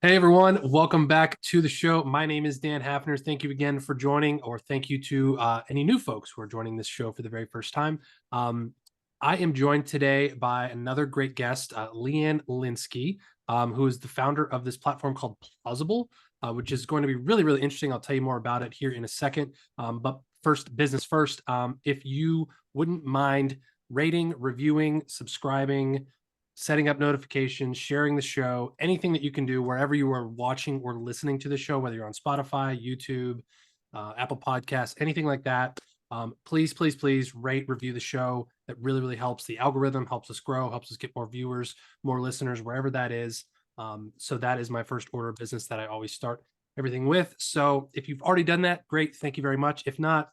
Hey everyone, welcome back to the show. My name is Dan Hafner. Thank you again for joining, or thank you to any new folks who are joining this show for the very first time. Um, I am joined today by another great guest, Leanne Linsky, who is the founder of this platform called Plausible, which is going to be really, really interesting. I'll tell you more about it here in a second. But first, business first. If you wouldn't mind rating, reviewing, subscribing, setting up notifications, sharing the show, anything that you can do wherever you are watching or listening to the show, whether you're on Spotify, YouTube, Apple Podcasts, anything like that. Please, please, please rate, review the show. That really, really helps the algorithm, helps us grow, helps us get more viewers, more listeners, wherever that is. So that is my first order of business that I always start everything with. So if you've already done that, great. Thank you very much. If not,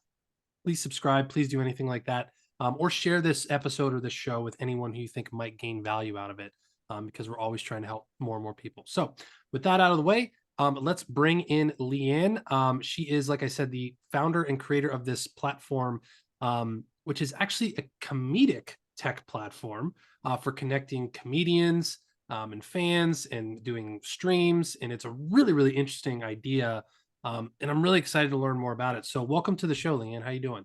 please subscribe. Please do anything like that. Or share this episode or this show with anyone who you think might gain value out of it, because we're always trying to help more and more people. So, with that out of the way, let's bring in Leanne. She is, like I said, the founder and creator of this platform, which is actually a comedic tech platform for connecting comedians and fans and doing streams. And it's a really, really interesting idea, and I'm really excited to learn more about it. So welcome to the show, Leanne. How you doing?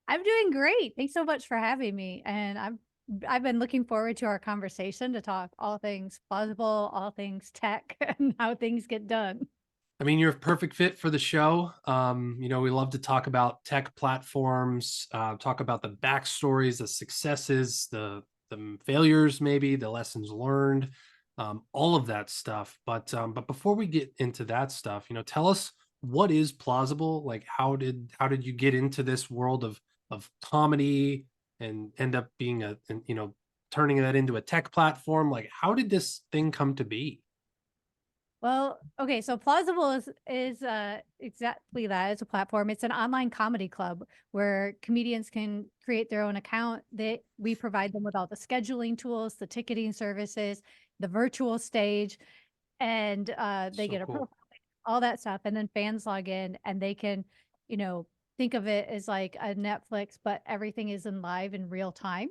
I'm doing great. Thanks so much for having me. And I've been looking forward to our conversation to talk all things plausible, all things tech, and how things get done. I mean, you're a perfect fit for the show. We love to talk about tech platforms, talk about the backstories, the successes, the failures, maybe the lessons learned, all of that stuff. But before we get into that stuff, tell us what is plausible. Like, how did you get into this world of comedy and end up being turning that into a tech platform? Like, how did this thing come to be? Well, okay, so Plausible is exactly that. It's a platform. It's an online comedy club where comedians can create their own account. We provide them with all the scheduling tools, the ticketing services, the virtual stage, and they So get a cool. profile, all that stuff. And then fans log in and they can, you know, think of it as like a Netflix, but everything is in live in real time.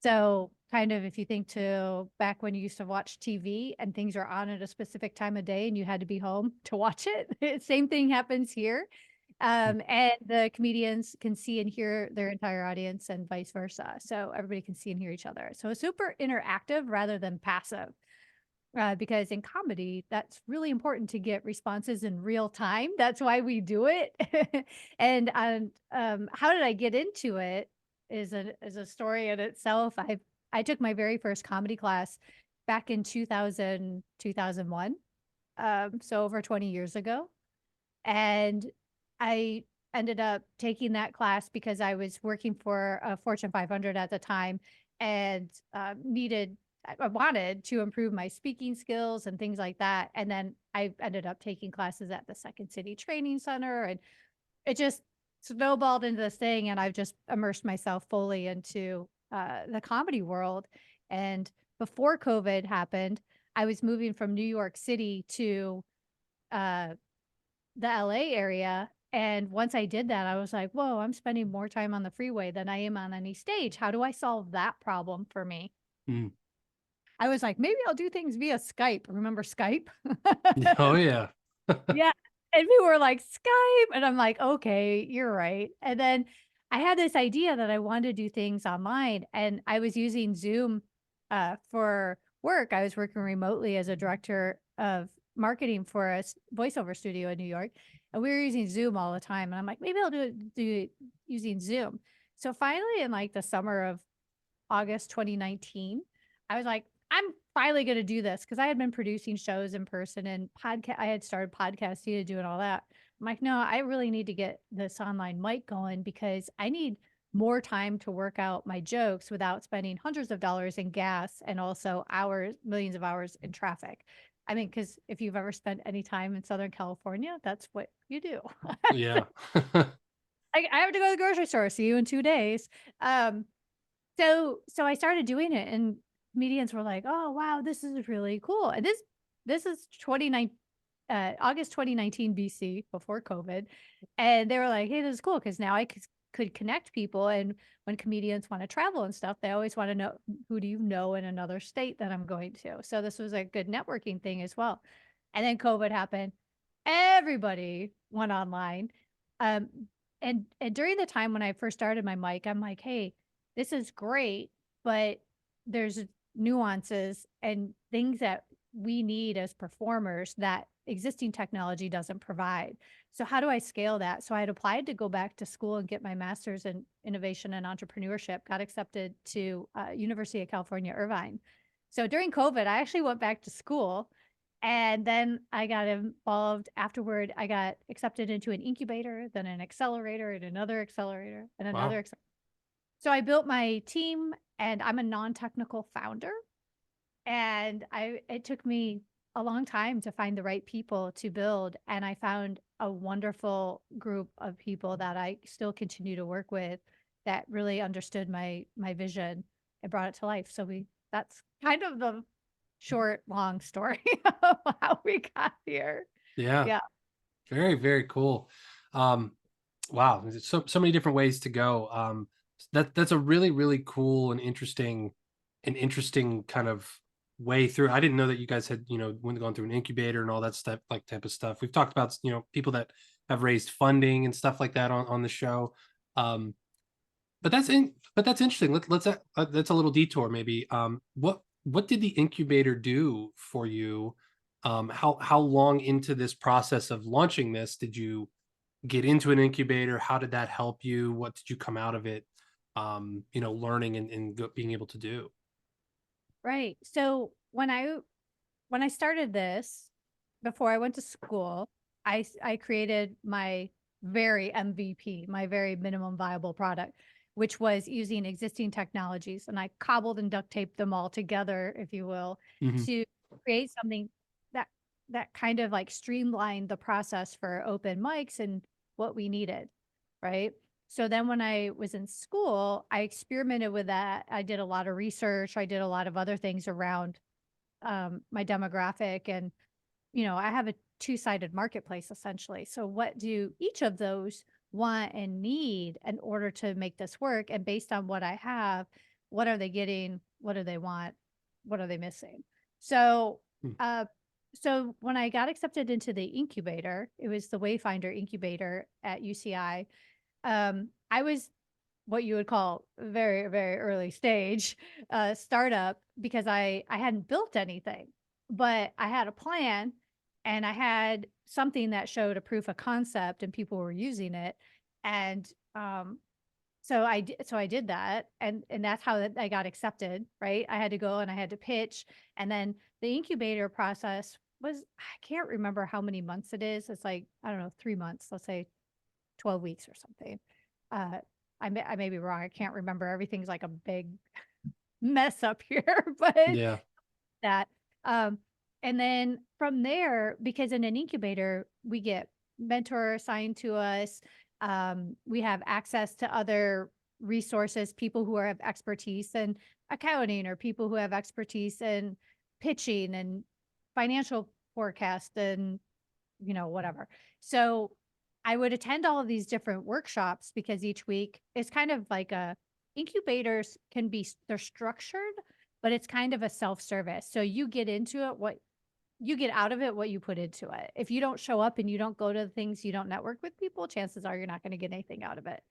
So, kind of if you think to back when you used to watch TV and things are on at a specific time of day and you had to be home to watch it, same thing happens here. And the comedians can see and hear their entire audience and vice versa. So everybody can see and hear each other. So it's super interactive rather than passive. Because in comedy, that's really important to get responses in real time. That's why we do it. And how did I get into it is a story in itself. I took my very first comedy class back in 2001, so over 20 years ago, and I ended up taking that class because I was working for a Fortune 500 at the time and I wanted to improve my speaking skills and things like that. And then I ended up taking classes at the Second City Training Center, and it just snowballed into this thing. And I've just immersed myself fully into the comedy world. And before COVID happened, I was moving from New York City to uh, the LA area. And once I did that, I was like, whoa, I'm spending more time on the freeway than I am on any stage. How do I solve that problem for me? Mm. I was like, maybe I'll do things via Skype. Remember Skype? Oh yeah. Yeah. And people were like, Skype. And I'm like, okay, you're right. And then I had this idea that I wanted to do things online. And I was using Zoom for work. I was working remotely as a director of marketing for a voiceover studio in New York. And we were using Zoom all the time. And I'm like, maybe I'll do it using Zoom. So finally, in like the summer of August 2019, I was like, I'm finally going to do this because I had been producing shows in person and podcast. I had started podcasting and doing all that. I'm like, no, I really need to get this online mic going because I need more time to work out my jokes without spending hundreds of dollars in gas and also hours, millions of hours in traffic. I mean, because if you've ever spent any time in Southern California, that's what you do. Yeah. I have to go to the grocery store. See you in 2 days. Um, so I started doing it and comedians were like, "Oh, wow, this is really cool." And this is 29 August 2019 BC before COVID. And they were like, "Hey, this is cool because now I could connect people and when comedians want to travel and stuff, they always want to know who do you know in another state that I'm going to." So this was a good networking thing as well. And then COVID happened. Everybody went online. Um, and during the time when I first started my mic, I'm like, hey, this is great, but there's nuances and things that we need as performers that existing technology doesn't provide. So how do I scale that? So I had applied to go back to school and get my master's in innovation and entrepreneurship, got accepted to University of California, Irvine. So during COVID, I actually went back to school and then I got involved afterward. I got accepted into an incubator, then an accelerator and another accelerator and Wow. another. So I built my team and I'm a non-technical founder. And it took me a long time to find the right people to build. And I found a wonderful group of people that I still continue to work with that really understood my vision and brought it to life. So that's kind of the short, long story of how we got here. Yeah. Yeah. Very, very cool. Um, wow. There's so many different ways to go. That's a really, really cool and interesting kind of way through. I didn't know that you guys had, went gone through an incubator and all that stuff, like type of stuff. We've talked about, people that have raised funding and stuff like that on the show. Um, but that's interesting. That's a little detour maybe. What did the incubator do for you? How long into this process of launching this did you get into an incubator? How did that help you? What did you come out of it, learning and being able to do? Right. So when I started this, before I went to school, I created my very MVP, my very minimum viable product, which was using existing technologies, and I cobbled and duct taped them all together, if you will, Hmm. to create something that that kind of like streamlined the process for open mics and what we needed, right? So then when I was in school, I experimented with that. I did a lot of research. I did a lot of other things around my demographic and I have a two-sided marketplace essentially. So what do each of those want and need in order to make this work? And based on what I have, what are they getting? What do they want? What are they missing? So, uh, so when I got accepted into the incubator, it was the Wayfinder incubator at UCI. I was what you would call very, very early stage startup because I hadn't built anything, but I had a plan and I had something that showed a proof of concept and people were using it. And so I did that and that's how I got accepted, right? I had to go and I had to pitch and then the incubator process was I can't remember how many months it is. It's like I don't know, 3 months, let's say 12 weeks or something. Uh, I may be wrong. I can't remember. Everything's like a big mess up here, but Yeah. that, um, and then from there, because in an incubator, we get mentor assigned to us. We have access to other resources, people who have expertise in accounting or people who have expertise in pitching and financial forecast and whatever. So I would attend all of these different workshops because each week is kind of like incubators can be, they're structured, but it's kind of a self-service. So you get into it, what you get out of it, what you put into it. If you don't show up and you don't go to the things, you don't network with people, chances are you're not going to get anything out of it.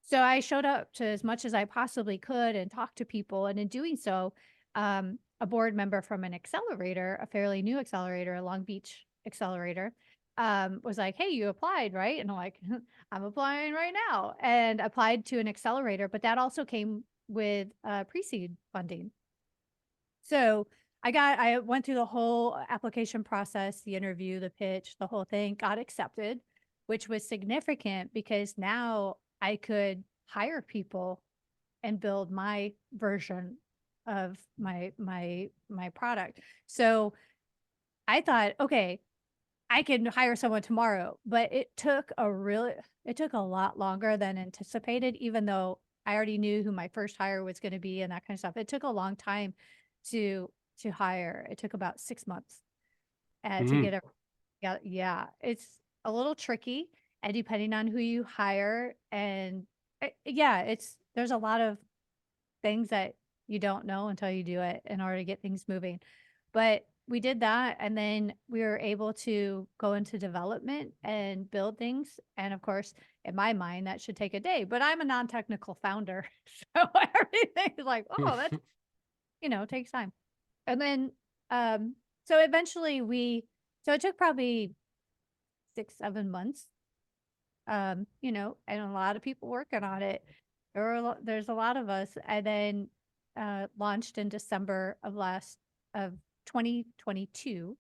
So I showed up to as much as I possibly could and talked to people. And in doing so, a board member from an accelerator, a fairly new accelerator, a Long Beach accelerator, was like, "Hey, you applied, right?" And I'm like, "I'm applying right now," and applied to an accelerator. But that also came with pre-seed funding. So I went through the whole application process, the interview, the pitch, the whole thing, got accepted, which was significant because now I could hire people and build my version of my product. So I thought, okay, I can hire someone tomorrow, but it took a lot longer than anticipated, even though I already knew who my first hire was going to be and that kind of stuff. It took a long time to hire. It took about 6 months to Mm. get a yeah. It's a little tricky, and depending on who you hire, and yeah, there's a lot of things that you don't know until you do it in order to get things moving. But we did that, and then we were able to go into development and build things. And of course, in my mind, that should take a day, but I'm a non-technical founder. So everything is like, oh, that's, takes time. And then, um, so eventually so it took probably 6, 7 months, and a lot of people working on it. There's a lot of us, and then launched in December of 2022,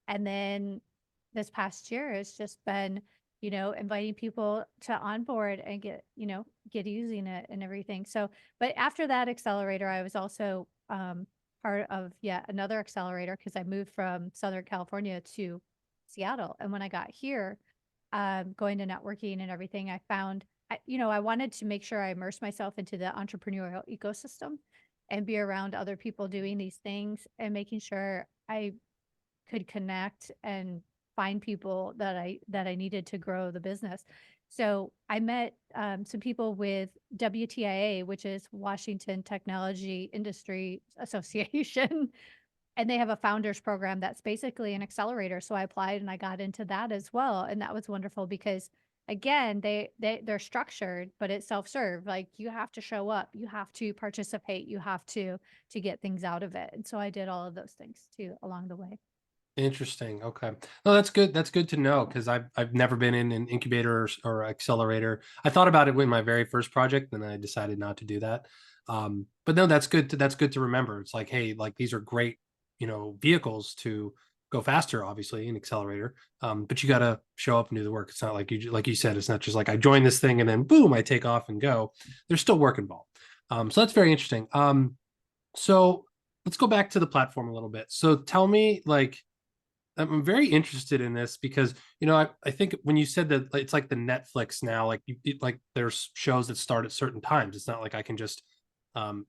and then this past year it's just been, inviting people to onboard and get using it and everything. So, but after that accelerator, I was also part of yet another accelerator because I moved from Southern California to Seattle, and when I got here, going to networking and everything, I found, I wanted to make sure I immerse myself into the entrepreneurial ecosystem and be around other people doing these things and making sure I could connect and find people that I needed to grow the business. So I met some people with WTIA, which is Washington Technology Industry Association, and they have a founders program that's basically an accelerator. So I applied and I got into that as well. And that was wonderful because again, they're structured, but it's self-serve. Like you have to show up, you have to participate, you have to get things out of it. And so I did all of those things too along the way. Interesting. Okay. No, that's good. That's good to know because I've never been in an incubator or accelerator. I thought about it with my very first project, then I decided not to do that. But no, that's good to remember. It's like, hey, like these are great, vehicles to go faster, obviously, an accelerator. But you got to show up and do the work. It's not like like you said, it's not just like I join this thing and then boom, I take off and go. There's still work involved. So that's very interesting. So let's go back to the platform a little bit. So tell me, like I'm very interested in this because I think when you said that it's like the Netflix now, like like there's shows that start at certain times. It's not like I can just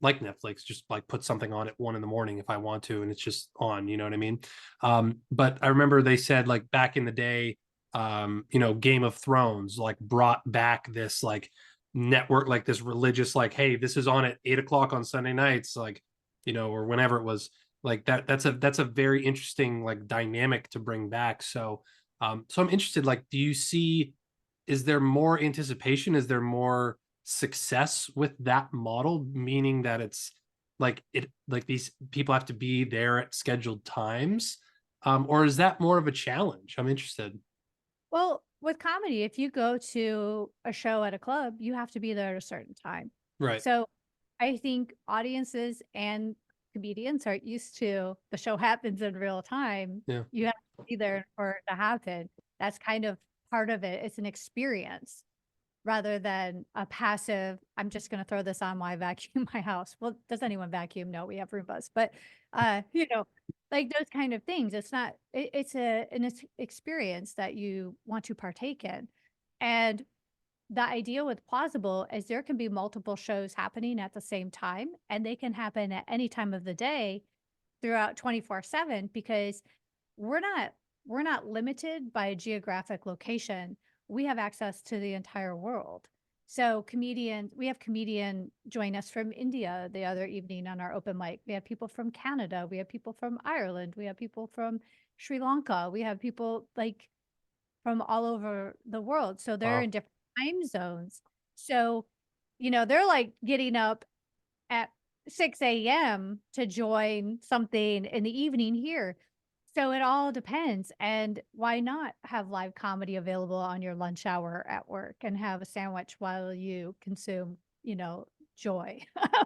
like Netflix, just like put something on at 1 in the morning if I want to, and it's just on. You know what I mean? But I remember they said like back in the day, Game of Thrones like brought back this like network, like this religious, like, hey, this is on at 8 o'clock on Sunday nights, like or whenever it was like that. That's a very interesting like dynamic to bring back. So I'm interested, like, do you see, is there more anticipation, is there more success with that model, meaning that it's like these people have to be there at scheduled times, or is that more of a challenge? I'm interested. Well, with comedy, if you go to a show at a club, you have to be there at a certain time. Right. So I think audiences and comedians are used to the show happens in real time. Yeah. You have to be there for it to happen. That's kind of part of it. It's an experience rather than a passive, I'm just going to throw this on my vacuum my house. Well, does anyone vacuum? No, we have Roombas, but uh, you know, like those kind of things. It's not, it's an experience that you want to partake in. And the idea with plausible is there can be multiple shows happening at the same time, and they can happen at any time of the day throughout 24/7 because we're not we're not limited by a geographic location. We have access to the entire world. So we have comedian join us from India the other evening on our open mic. We have people from Canada, we have people from Ireland, we have people from Sri Lanka, we have people like from all over the world. So they're Wow. in different time zones. So, they're like getting up at 6 a.m. to join something in the evening here. So it all depends. And why not have live comedy available on your lunch hour at work and have a sandwich while you consume, joy?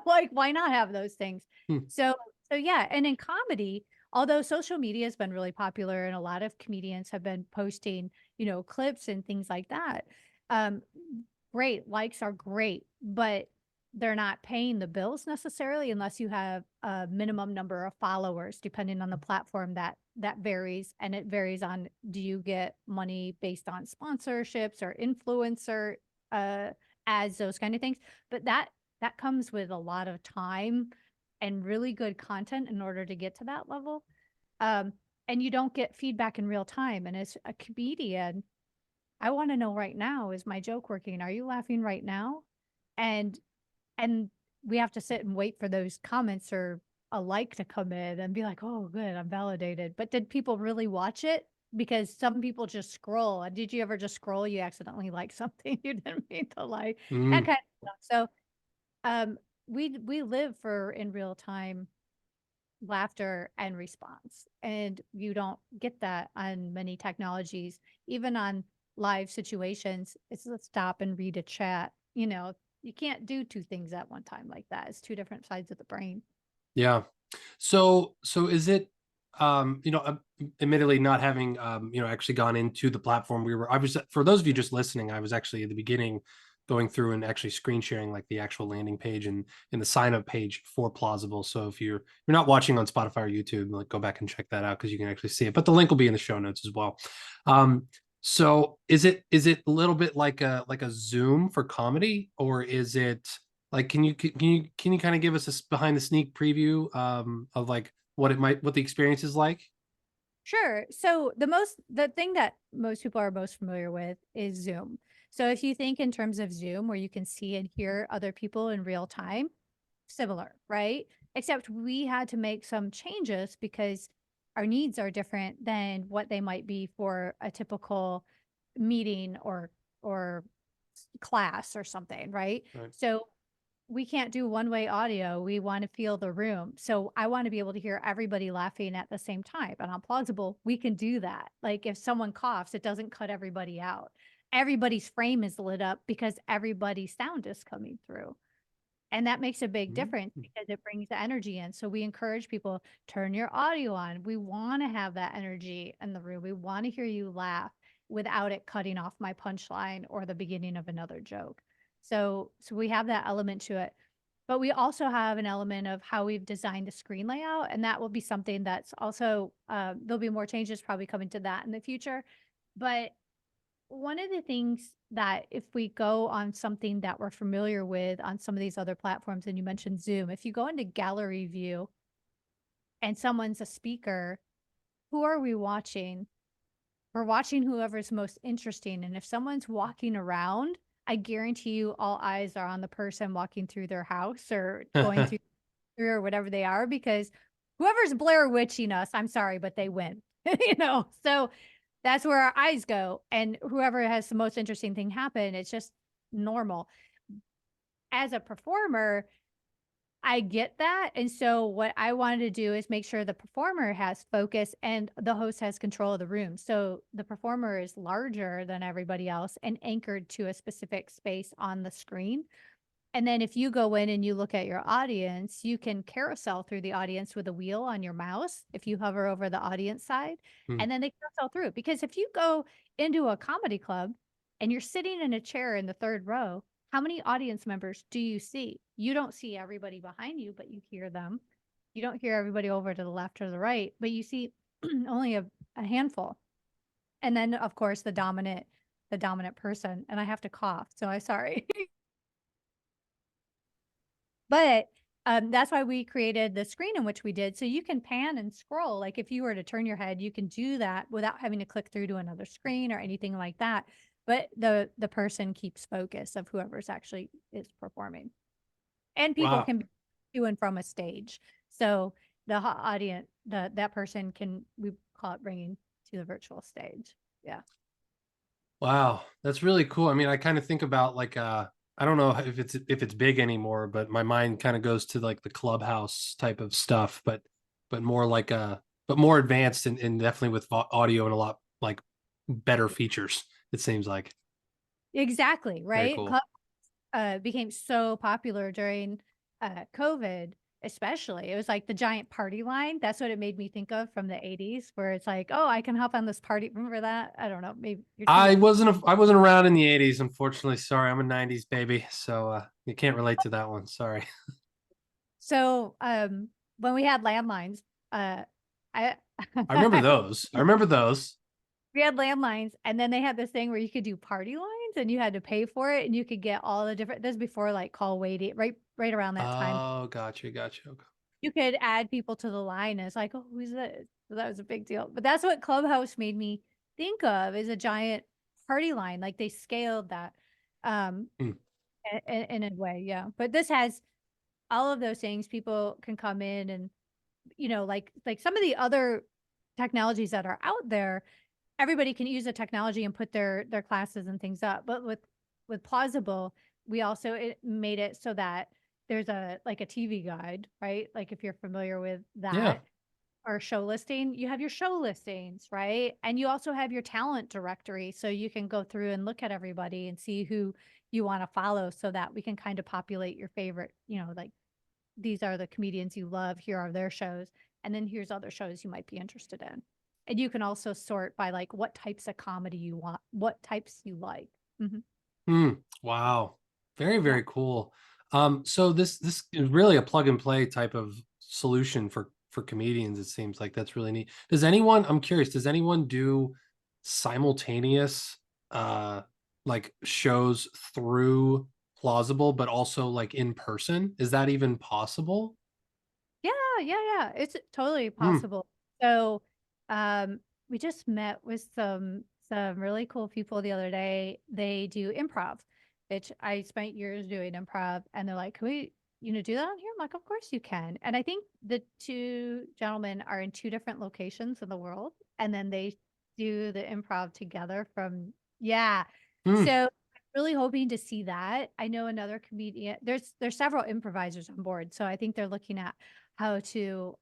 Like, why not have those things? Hmm. So, so yeah. And in comedy, although social media has been really popular and a lot of comedians have been posting, clips and things like that. Um, Great. Likes are great, but they're not paying the bills necessarily unless you have a minimum number of followers, depending on the platform that varies. And it varies on, do you get money based on sponsorships or influencer uh ads, those kind of things. But that comes with a lot of time and really good content in order to get to that level. Um, and you don't get feedback in real time. And as a comedian, I want to know right now, is my joke working? Are you laughing right now? And and we have to sit and wait for those comments or a like to come in and be like, "Oh, good, I'm validated." But did people really watch it? Because some people just scroll. And did you ever just scroll? You accidentally like something you didn't mean to like, that Mm, kind of stuff. So, we live for in real time laughter and response, and you don't get that on many technologies. Even on live situations, it's let's stop and read a chat. You can't do two things at one time like that. It's two different sides of the brain. yeah. So is it, admittedly not having, actually gone into the platform, I was, for those of you just listening, I was actually at the beginning going through and actually screen sharing like the actual landing page and in the sign up page for Plausible. So if you're not watching on Spotify or YouTube, like go back and check that out because you can actually see it. But the link will be in the show notes as well. Um, so is it a little bit like a Zoom for comedy, or is it like, can you kind of give us a behind the sneak preview of like what the experience is like? Sure. So the thing that most people are most familiar with is Zoom. So if you think in terms of Zoom, where you can see and hear other people in real time, similar, right? Except we had to make some changes because our needs are different than what they might be for a typical meeting or class or something, right? Right. So we can't do one-way audio. We want to feel the room. So I want to be able to hear everybody laughing at the same time. And on Plausible, we can do that. Like if someone coughs, it doesn't cut everybody out. Everybody's frame is lit up because everybody's sound is coming through. And that makes a big Mhm. difference because it brings the energy in. So we encourage people, turn your audio on. We want to have that energy in the room. We want to hear you laugh without it cutting off my punchline or the beginning of another joke. So we have that element to it. But we also have an element of how we've designed the screen layout, and that will be something that's also there'll be more changes probably coming to that in the future. But one of the things that if we go on something that we're familiar with on some of these other platforms, and you mentioned Zoom, if you go into gallery view and someone's a speaker, who are we watching? We're watching whoever's most interesting. And if someone's walking around, I guarantee you all eyes are on the person walking through their house or going through or whatever they are, because whoever's Blair Witching us, I'm sorry, but they win. So that's where our eyes go. And whoever has the most interesting thing happen, it's just normal. As a performer, I get that. And so what I wanted to do is make sure the performer has focus and the host has control of the room. So the performer is larger than everybody else and anchored to a specific space on the screen. And then if you go in and you look at your audience, you can carousel through the audience with a wheel on your mouse if you hover over the audience side, Hmm. and then they carousel through. Because if you go into a comedy club and you're sitting in a chair in the third row, how many audience members do you see? You don't see everybody behind you, but you hear them. You don't hear everybody over to the left or the right, but you see only a handful. And then of course the dominant person. And I have to cough, so I'm sorry. But, that's why we created the screen in which we did, so you can pan and scroll, like, if you were to turn your head, you can do that without having to click through to another screen or anything like that, but the person keeps focus of whoever's actually is performing, and people Wow. can be to and from a stage, so the ho audience that person can we call it bringing to the virtual stage. Yeah. Wow, that's really cool. I mean, I kind of think about like I don't know if it's big anymore, but my mind kind of goes to like the Clubhouse type of stuff, but more like but more advanced and definitely with audio and a lot like better features, it seems like. Exactly, Very right? cool. Became so popular during COVID, especially. It was like the giant party line. That's what it made me think of from the 80s, where it's like, oh, I can hop on this party. Remember that? I don't know. Maybe you're too young. I wasn't around in the 80s, unfortunately. Sorry, I'm a 90s baby, so you can't relate to that one. Sorry. So when we had landlines, uh, I I remember those. I remember those. we had landlines, and then they had this thing where you could do party lines, and you had to pay for it, and you could get all the different. This is before like call waiting, right around that time. Oh, gotcha. Okay. You could add people to the line, and it's like, "Oh, who's this?" So that was a big deal, but that's what Clubhouse made me think of, is a giant party line, like, they scaled that, um, Hmm. in a way, yeah, but this has all of those things. People can come in and like some of the other technologies that are out there, everybody can use the technology and put their classes and things up. But with Plausible, we also made it so that there's a like a TV guide, right? Like if you're familiar with Yeah. that, or show listing, you have your show listings, right? And you also have your talent directory. So you can go through and look at everybody and see who you want to follow so that we can kind of populate your favorite, like these are the comedians you love, here are their shows, and then here's other shows you might be interested in. And you can also sort by like what types of comedy you want, what types you like. Mhm. Wow. Very, Yeah. very cool. So this is really a plug and play type of solution for comedians. It seems like that's really neat. Does anyone, I'm curious, does anyone do simultaneous uh like shows through Plausible, but also like in person? Is that even possible? Yeah, yeah, yeah. It's totally Hmm. possible. So, um, we just met with some really cool people the other day. They do improv, which I spent years doing improv, and they're like, "Can we, do that on here?" I'm like, "Of course you can." And I think the two gentlemen are in two different locations in the world, and then they do the improv together from yeah. Hmm. So really hoping to see that. I know another comedian. There's several improvisers on board, so I think they're looking at how to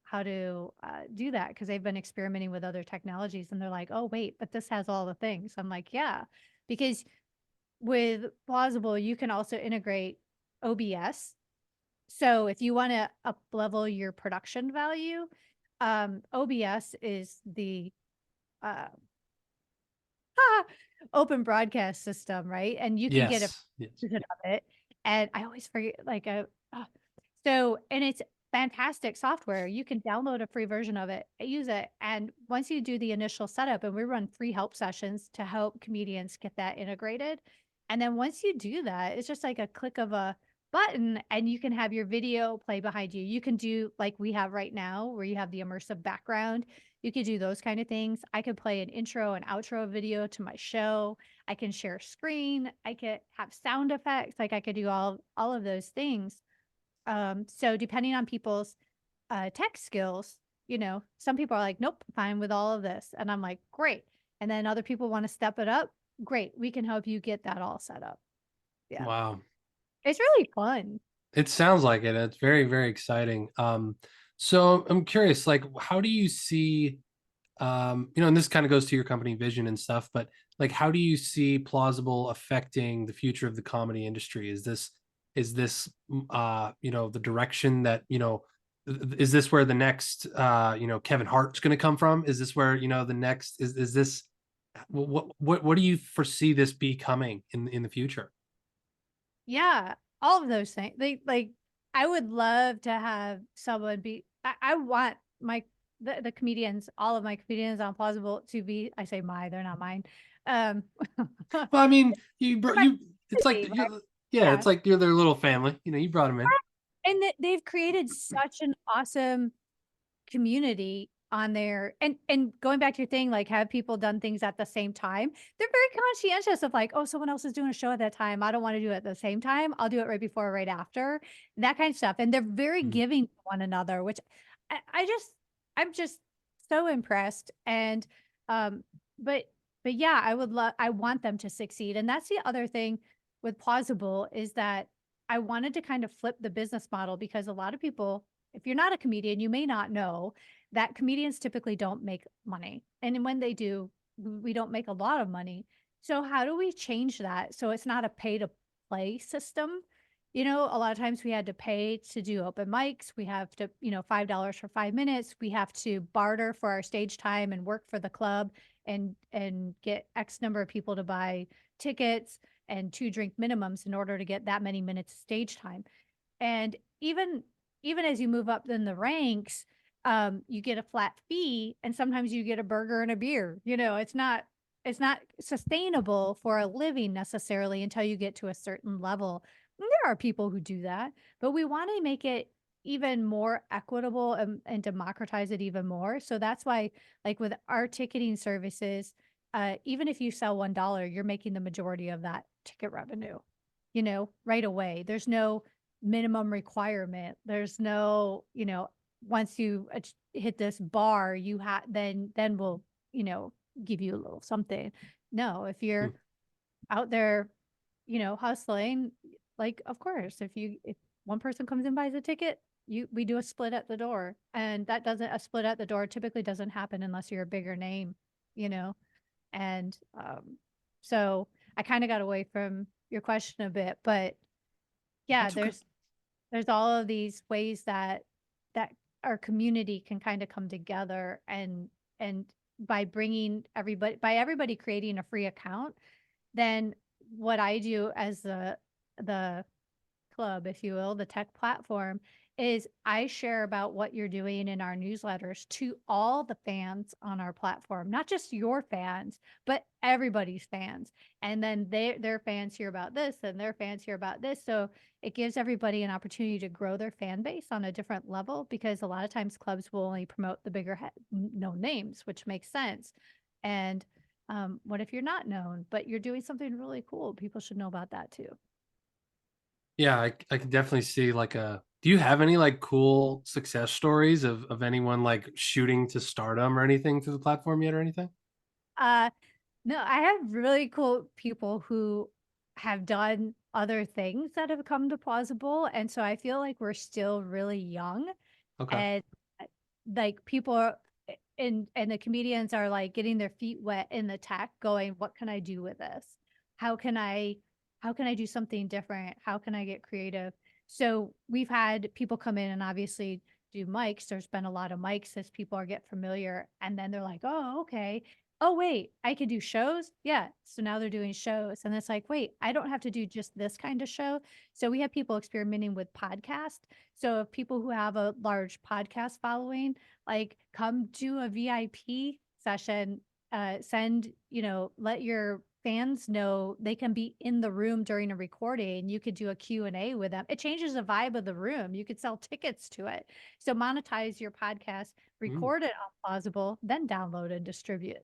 do that because they've been experimenting with other technologies and they're like, oh wait, but this has all the things. I'm like, yeah, because with Plausible, you can also integrate OBS. So if you want to up level your production value, OBS is the uh, open broadcast system, right? And you can get a Yes. Yes. version of it. And I always forget, so, and it's fantastic software. You can download a free version of it, use it. And once you do the initial setup, and we run free help sessions to help comedians get that integrated. And then once you do that, it's just like a click of a button and you can have your video play behind you. You can do like we have right now, where you have the immersive background. You could do those kind of things. I could play an intro and outro video to my show. I can share screen. I could have sound effects. Like I could do all of those things. So depending on people's tech skills, some people are like, nope, fine with all of this. And I'm like, great. And then other people want to step it up. Great. We can help you get that all set up. Yeah. Wow. It's really fun. It sounds like it. It's very, very exciting. So I'm curious, like, how do you see, and this kind of goes to your company vision and stuff, but like, how do you see Plausible affecting the future of the comedy industry? Is this the direction that, is this where the next, Kevin Hart's going to come from? Is this where, the next, is this, what do you foresee this becoming in the future? Yeah. All of those things. I would love to have someone be, I want the comedians, all of my comedians on Plausible to be, I say they're not mine. Um, they're Well, I mean, my it's like community, right? yeah, Yeah. it's like you're their little family. You brought them in. And that they've created such an awesome community on there. And going back to your thing, like have people done things at the same time. They're very conscientious of like, oh, someone else is doing a show at that time. I don't want to do it at the same time. I'll do it right before or right after. That kind of stuff. And they're very Mm. giving to one another, which I just I'm just so impressed. And um, but yeah, I want them to succeed. And that's the other thing with Plausible is that I wanted to kind of flip the business model because a lot of people, if you're not a comedian, you may not know that comedians typically don't make money. And when they do, we don't make a lot of money. So how do we change that so it's not a pay to play system? A lot of times we had to pay to do open mics. We have to, $5 for 5 minutes. We have to barter for our stage time and work for the club and get X number of people to buy tickets and 2 drink minimums in order to get that many minutes of stage time. And even as you move up in the ranks, you get a flat fee, and sometimes you get a burger and a beer. It's not sustainable for a living necessarily until you get to a certain level. And there are people who do that, but we want to make it even more equitable and democratize it even more. So that's why, like with our ticketing services, even if you sell $1, you're making the majority of that ticket revenue, right away. There's no minimum requirement. There's no, once you hit this bar, you have then we'll, give you a little something. No, if you're Mm. out there, hustling, like, of course, if one person comes and buys a ticket, we do a split at the door. And that doesn't a split at the door typically doesn't happen unless you're a bigger name, you know. And so I kind of got away from your question a bit, but yeah, That's okay. there's all of these ways that our community can kind of come together, and by everybody creating a free account, then what I do as the club, if you will, the tech platform, is I share about what you're doing in our newsletters to all the fans on our platform, not just your fans, but everybody's fans. And then their fans hear about this and their fans hear about this. So it gives everybody an opportunity to grow their fan base on a different level, because a lot of times clubs will only promote the bigger known names, which makes sense. And what if you're not known, but you're doing something really cool? People should know about that too. Yeah, I can definitely see like a. Do you have any like cool success stories of anyone like shooting to stardom or anything through the platform yet or anything? Uh, no, I have really cool people who have done other things that have come to Plausible, and so I feel like we're still really young, Okay. and like people are, and the comedians are like getting their feet wet in the tech, going, "What can I do with this? How can I, how can I do something different? How can I get creative?" So we've had people come in and obviously do mics. There's been a lot of mics as people are get familiar, and then they're like, "Oh, okay." Oh, wait, I could do shows? Yeah. So now they're doing shows. And it's like, wait, I don't have to do just this kind of show. So we have people experimenting with podcast. So if people who have a large podcast following, like, come do a VIP session, let your fans know they can be in the room during a recording. You could do a Q&A with them. It changes the vibe of the room. You could sell tickets to it. So monetize your podcast, Mm. record it on Plausible, then download and distribute,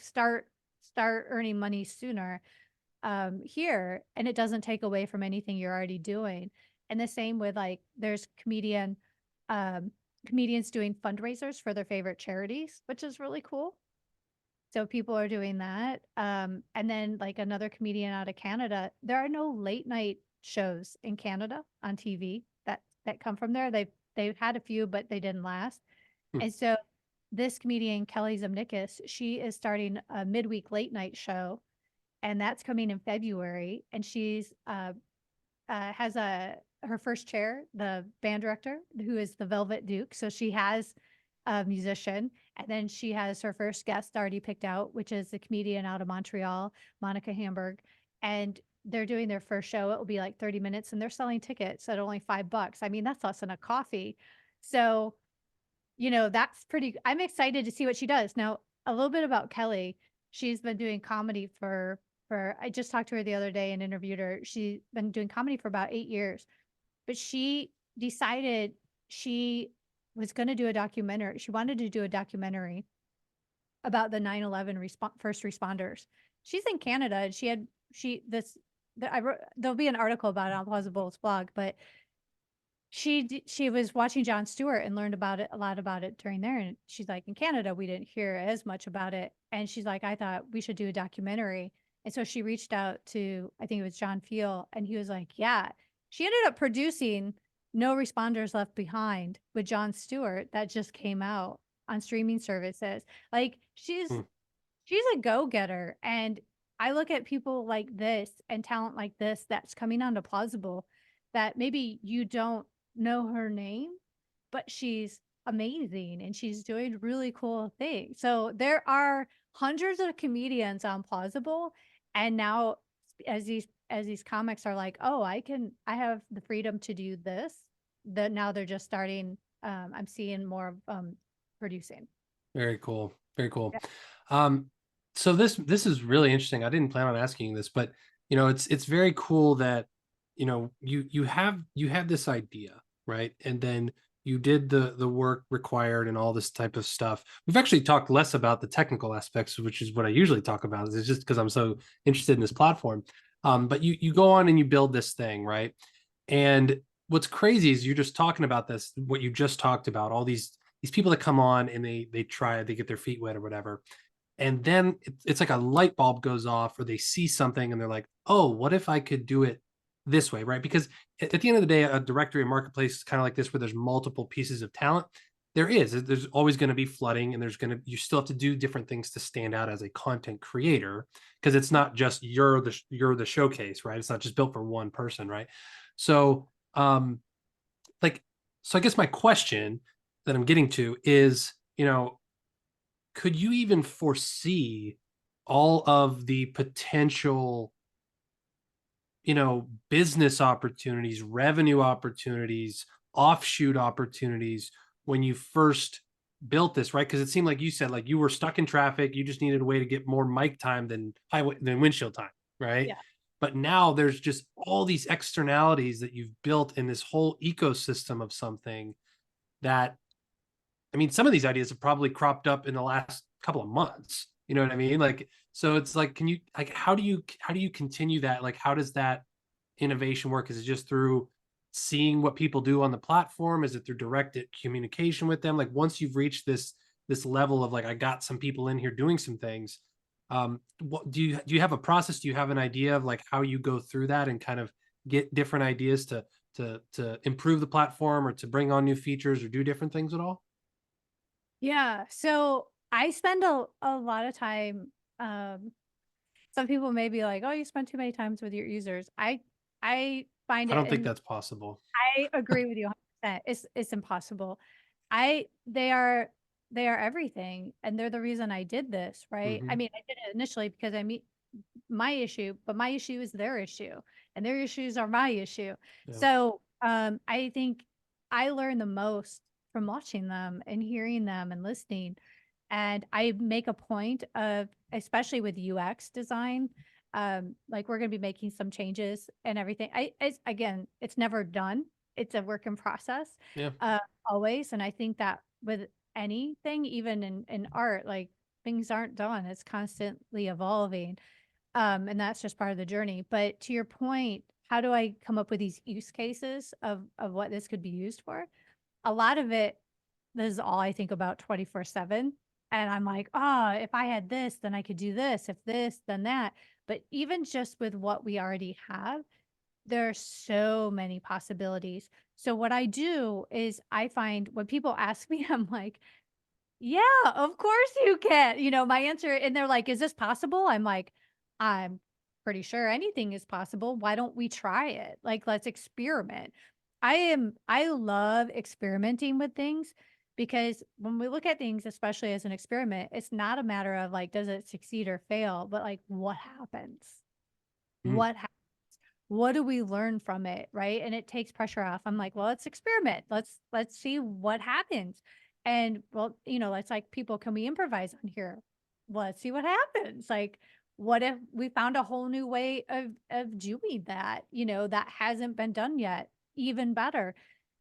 start earning money sooner here, and it doesn't take away from anything you're already doing. And the same with, like, there's um comedians doing fundraisers for their favorite charities, which is really cool. So people are doing that. And then, like, another comedian out of Canada, there are no late night shows in Canada on TV that come from there. They've had a few, but they didn't last. Mm. And so this comedian, Kelly Zamnikis, she is starting a midweek late night show, and that's coming in February. And she's has her first chair, the band director, who is the Velvet Duke. So she has a musician, and then she has her first guest already picked out, which is a comedian out of Montreal, Monica Hamburg. And they're doing their first show. It will be like 30 minutes, and they're selling tickets at only $5. I mean, that's less than a coffee. So that's pretty I'm excited to see what she does. Now, a little bit about Kelly. She's been doing comedy for I just talked to her the other day and interviewed her. She's been doing comedy for about 8 years, but she decided she was gonna do a documentary. She wanted to do a documentary about the 9/11 first responders. She's in Canada, and I wrote there'll be an article about it on Plausible's blog, but she was watching Jon Stewart and learned about it a lot about it during there, and she's like, "In Canada, we didn't hear as much about it," and she's like, "I thought we should do a documentary." And so she reached out to, I think it was John Fiel, and he was like, "Yeah." She ended up producing No Responders Left Behind with Jon Stewart that just came out on streaming services. Like, Mm. she's a go-getter, and I look at people like this and talent like this that's coming onto Plausible, that maybe you don't know her name, but she's amazing and she's doing really cool things. So there are hundreds of comedians on Plausible, and now as these comics are like, "Oh, I have the freedom to do this." That now they're just starting. I'm seeing more of producing. Very cool. Very cool. Um, so this is really interesting. I didn't plan on asking you this, but it's very cool that you have this idea, right? And then you did the work required and all this type of stuff. We've actually talked less about the technical aspects, which is what I usually talk about. It's just because I'm so interested in this platform. But you go on and you build this thing, right? And what's crazy is you're just talking about this, what you just talked about, all these people that come on and they get their feet wet or whatever. And then it's like a light bulb goes off, or they see something and they're like, oh, what if I could do it this way? Right. Because at the end of the day, a directory and marketplace is kind of like this, where there's multiple pieces of talent. There's always going to be flooding, and you still have to do different things to stand out as a content creator, because it's not just you're the showcase, right? It's not just built for one person, right? So um like so I guess my question that I'm getting to is, could you even foresee all of the potential, business opportunities, revenue opportunities, offshoot opportunities when you first built this, right? Because it seemed like you said, like, you were stuck in traffic, you just needed a way to get more mic time than windshield time, right? Yeah. But now there's just all these externalities that you've built in this whole ecosystem of something that, I mean, some of these ideas have probably cropped up in the last couple of months. You know what I mean? Like, so it's like, can you, like, how do you continue that? Like, how does that innovation work? Is it just through seeing what people do on the platform? Is it through direct communication with them? Like, once you've reached this level of, like, I got some people in here doing some things, what do you have a process? Do you have an idea of, like, how you go through that and kind of get different ideas to improve the platform, or to bring on new features or do different things at all? Yeah. So I spend a lot of time. Um, some people may be like, "Oh, you spend too many times with your users." I find I it, don't think and that's possible. I agree with you 100%. It's impossible. I they are everything, and they're the reason I did this, right? I Mhm. mean, I did it initially because I meet my issue, but my issue is their issue, and their issues are my issue. Yeah. So, I think I learn the most from watching them and hearing them and listening. And I make a point of, especially with UX design, like we're going to be making some changes and everything. Again, it's never done. It's a work in process, Yeah. uh, always. And I think that with anything, even in art, like things aren't done. It's constantly evolving. And that's just part of the journey. But to your point, how do I come up with these use cases of what this could be used for? A lot of it, this is all I think about 24/7. And I'm like, oh, if I had this, then I could do this. If this, then that. But even just with what we already have, there are so many possibilities. So what I do is I find when people ask me, I'm like, yeah, of course you can. My answer, and they're like, "Is this possible?" I'm like, "I'm pretty sure anything is possible. Why don't we try it? Like, let's experiment." I love experimenting with things because when we look at things, especially as an experiment, it's not a matter of like, does it succeed or fail, but like, what happens? Mhm. What what do we learn from it, right? And it takes pressure off. I'm like, well, let's experiment. Let's see what happens. And well, it's like, people, can we improvise on here? Let's see what happens. Like, what if we found a whole new way of doing that, that hasn't been done yet? Even better.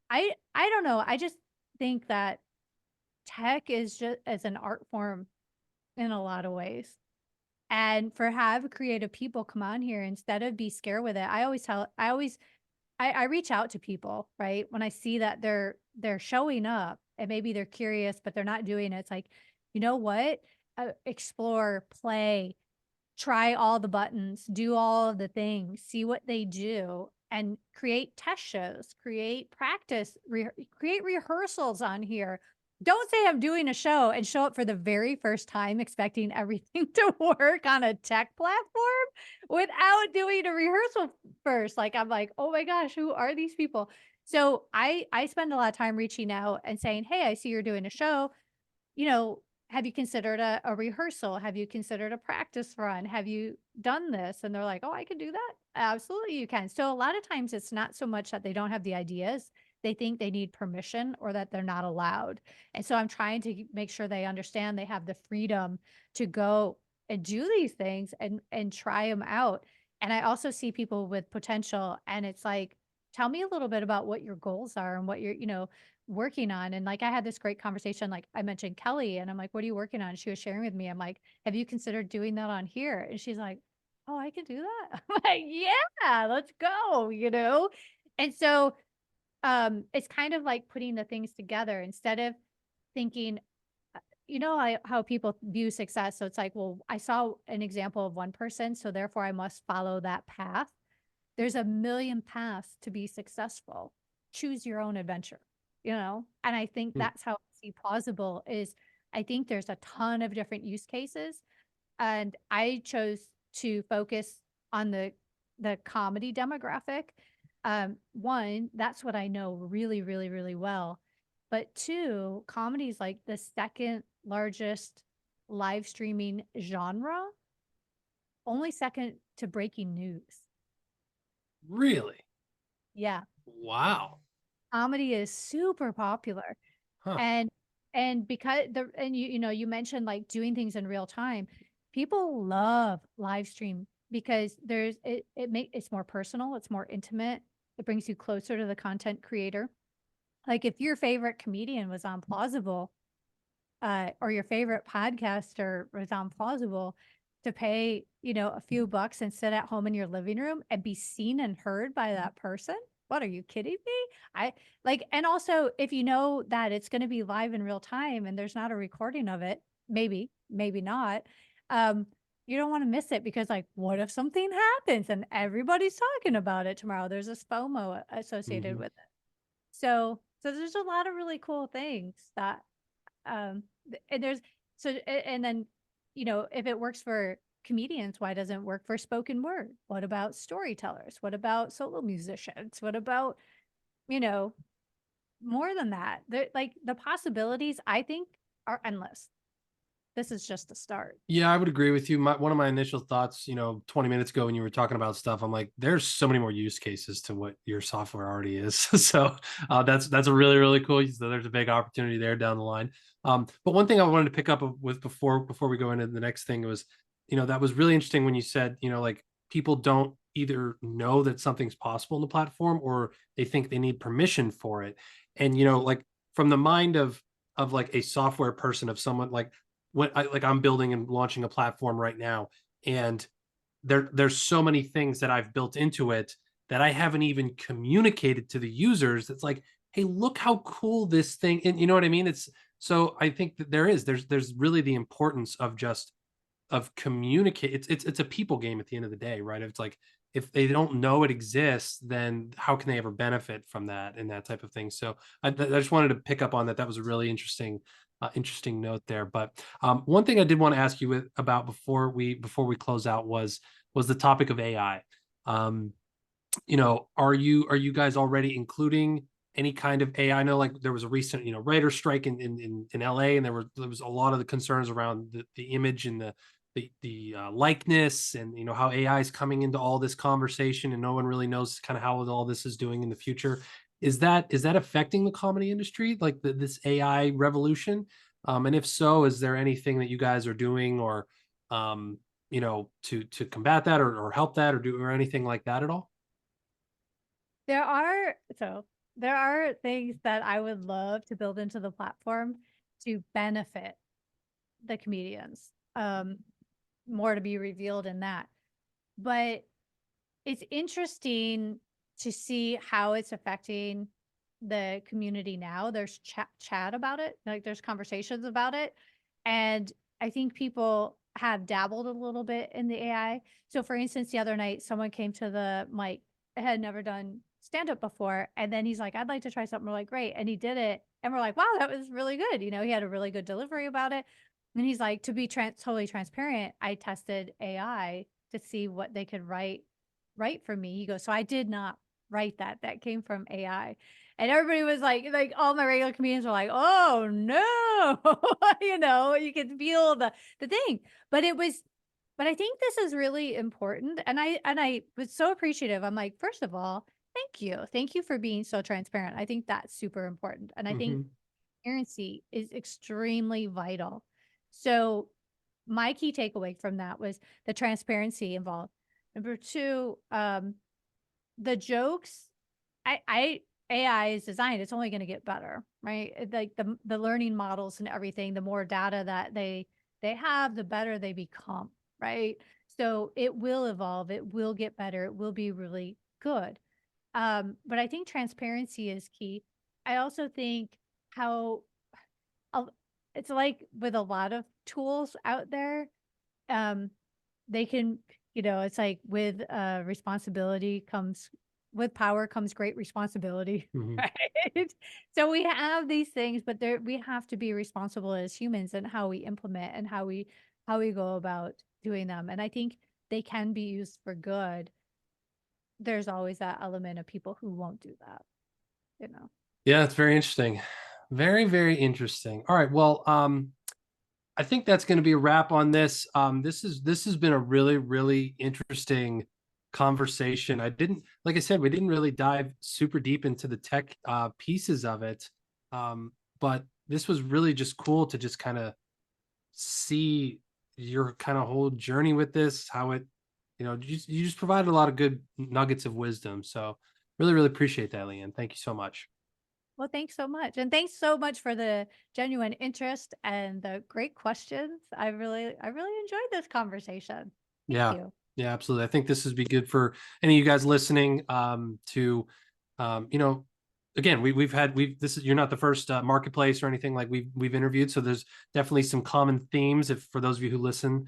I don't know. I just think that tech is just as an art form in a lot of ways. And for have creative people come on here instead of be scared with it. I reach out to people, right? When I see that they're showing up and maybe they're curious, but they're not doing it. It's like, you know what? Explore, play, try all the buttons, do all of the things, see what they do, and create test shows, create practice, create rehearsals on here. Don't say I'm doing a show and show up for the very first time expecting everything to work on a tech platform without doing a rehearsal first. Like, I'm like, oh my gosh, who are these people? So I spend a lot of time reaching out and saying, hey, I see you're doing a show, have you considered a rehearsal? Have you considered a practice run? Have you done this? And they're like, oh, I can do that. Absolutely, you can. So a lot of times it's not so much that they don't have the ideas. They think they need permission or that they're not allowed. And so I'm trying to make sure they understand they have the freedom to go and do these things and try them out. And I also see people with potential, and it's like, tell me a little bit about what your goals are and what you're, working on. And like, I had this great conversation, like I mentioned Kelly, and I'm like, what are you working on? She was sharing with me. I'm like, have you considered doing that on here? And she's like, oh, I can do that. I'm like, yeah, let's go. And so It's kind of like putting the things together instead of thinking, how people view success. So it's like, well, I saw an example of one person, so therefore I must follow that path. There's a million paths to be successful. Choose your own adventure. And I think Hmm. that's how I see plausible is I think there's a ton of different use cases. And I chose to focus on the comedy demographic. One, that's what I know really, really, really well. But two, comedy is like the second largest live streaming genre, only second to breaking news. Really? Yeah, Wow. comedy is super popular. Huh. And because you mentioned like doing things in real time. People love live stream because it's more personal, it's more intimate. It brings you closer to the content creator. Like if your favorite comedian was on Plausible, or your favorite podcaster was on Plausible, to pay, a few bucks and sit at home in your living room and be seen and heard by that person. What are you kidding me? I and also if you know that it's going to be live in real time and there's not a recording of it, maybe not. Um, you don't want to miss it because like, what if something happens and everybody's talking about it tomorrow? There's a FOMO associated Hmm. with it. So there's a lot of really cool things that and there's and then if it works for comedians, why doesn't it work for spoken word? What about storytellers? What about solo musicians? What about you know more than that? The possibilities, I think, are endless. This is just the start. Yeah, I would agree with you. One of my initial thoughts, 20 minutes ago when you were talking about stuff, I'm like, there's so many more use cases to what your software already is. So that's a really, really cool. So there's a big opportunity there down the line. But one thing I wanted to pick up with before we go into the next thing was, that was really interesting when you said, like people don't either know that something's possible in the platform or they think they need permission for it. And like from the mind of like a software person, of someone like I'm building and launching a platform right now, and there's so many things that I've built into it that I haven't even communicated to the users. It's like, hey, look how cool this thing, and you know what I mean? It's so I think that there's really the importance of just of communicate. It's a people game at the end of the day, right? It's like if they don't know it exists, then how can they ever benefit from that and that type of thing? So I just wanted to pick up on that. That was a really interesting note there. But one thing I did want to ask you about before we close out was the topic of AI. Um, are you guys already including any kind of AI? I know like there was a recent, writer strike in LA, and there was a lot of the concerns around the image and the likeness, and how AI is coming into all this conversation, and no one really knows kind of how all this is doing in the future. Is that affecting the comedy industry, like this AI revolution? And if so, is there anything that you guys are doing or to combat that or help that or anything like that at all? There are so there are things that I would love to build into the platform to benefit the comedians. More to be revealed in that. But it's interesting to see how it's affecting the community now. There's chat about it, like there's conversations about it. And I think people have dabbled a little bit in the AI. So for instance, the other night someone came to the mic, had never done stand up before, and then he's like, "I'd like to try something." We're like, "Great." And he did it. And we're like, "Wow, that was really good." He had a really good delivery about it. And he's like, "To be totally transparent, I tested AI to see what they could write for me." He goes, "So I did not write that. That came from AI." And everybody was like all my regular comedians were like, "Oh no." You could feel the thing. But I think this is really important. And I was so appreciative. I'm like, first of all, thank you. Thank you for being so transparent. I think that's super important. And I think Hmm. transparency is extremely vital. So my key takeaway from that was the transparency involved. Number two, the jokes, I AI is designed, it's only going to get better, right? Like the learning models and everything, the more data that they have, the better they become, right? So it will evolve, it will get better, it will be really good. But I think transparency is key. I also think how a- it's like with a lot of tools out there, um, they can, it's like with responsibility comes with power comes great responsibility, Mhm. right? So we have these things, but we have to be responsible as humans and how we implement and how we go about doing them. And I think they can be used for good. There's always that element of people who won't do that, you know. Yeah, it's very interesting. Very, very interesting. All right. Well, I think that's going to be a wrap on this. This has been a really, really interesting conversation. Like I said, we didn't really dive super deep into the tech pieces of it. But this was really just cool to just kind of see your kind of whole journey with this, how it, you just provided a lot of good nuggets of wisdom. So really, really appreciate that, Leanne. Thank you so much. Well, thanks so much. And thanks so much for the genuine interest and the great questions. I really enjoyed this conversation. Thank Yeah. you. Yeah, absolutely. I think this would be good for any of you guys listening to you know, again, we've this is you're not the first marketplace or anything like we've interviewed, so there's definitely some common themes if for those of you who listen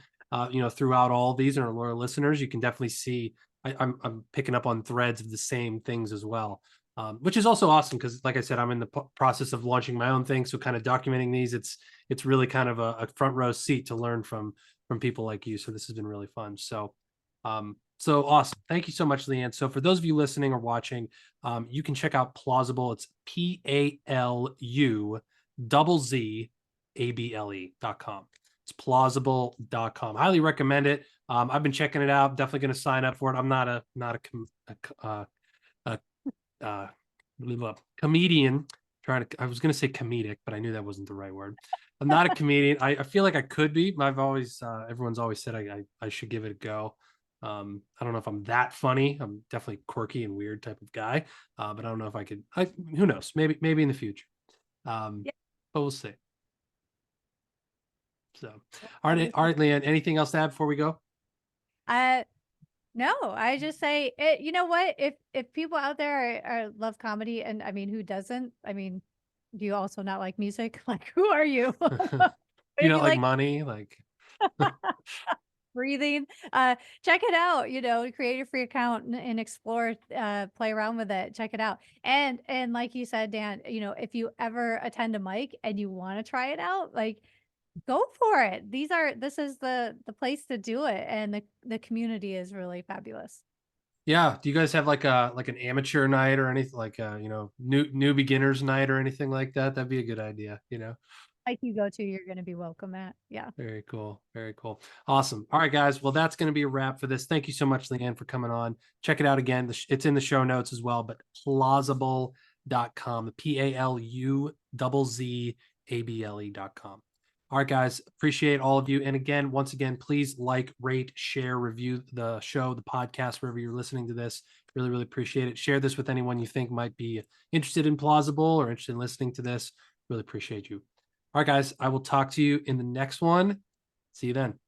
throughout all these and are loyal listeners, you can definitely see I'm picking up on threads of the same things as well. Which is also awesome because, like I said, I'm in the process of launching my own thing. So, kind of documenting these, it's really kind of a front row seat to learn from people like you. So this has been really fun. So awesome. Thank you so much, Leanne. So for those of you listening or watching, you can check out Plausible. It's PALU ZZABLE.com. It's plausible.com. Highly recommend it. I've been checking it out. Definitely going to sign up for it. I'm not a comedian. I was going to say comedic, but I knew that wasn't the right word. I'm not a comedian. I feel like I could be. Everyone's always said I should give it a go. I don't know if I'm that funny. I'm definitely quirky and weird type of guy. But I don't know if I could. Who knows? Maybe in the future. Um, Yeah. but we'll see. So, That was all right, Leanne. Anything else to add before we go? uh no, I just say it, you know what? If people out there love comedy, and I mean, who doesn't? I mean, do you also not like music? Like, who are you? But You if know, you like like money, like breathing, check it out, create a free account and explore, play around with it, check it out. And like you said, Dan, if you ever attend a mic and you want to try it out, like go for it. This is the place to do it. And the community is really fabulous. yeah. Do you guys have like an amateur night or anything like new beginners night or anything like that? That'd be a good idea. Like you go to, you're gonna be welcome at. Yeah. Very cool. Very cool. Awesome. All right, guys. Well, that's going to be a wrap for this. Thank you so much, Leanne, for coming on. Check it out again. It's in the show notes as well, but plausible.com, PALUZZABLE.com. All right, guys. Appreciate all of you. And again, once again, please like, rate, share, review the show, the podcast, wherever you're listening to this. Really, really appreciate it. Share this with anyone you think might be interested in Plausible or interested in listening to this. Really appreciate you. All right, guys, I will talk to you in the next one. See you then.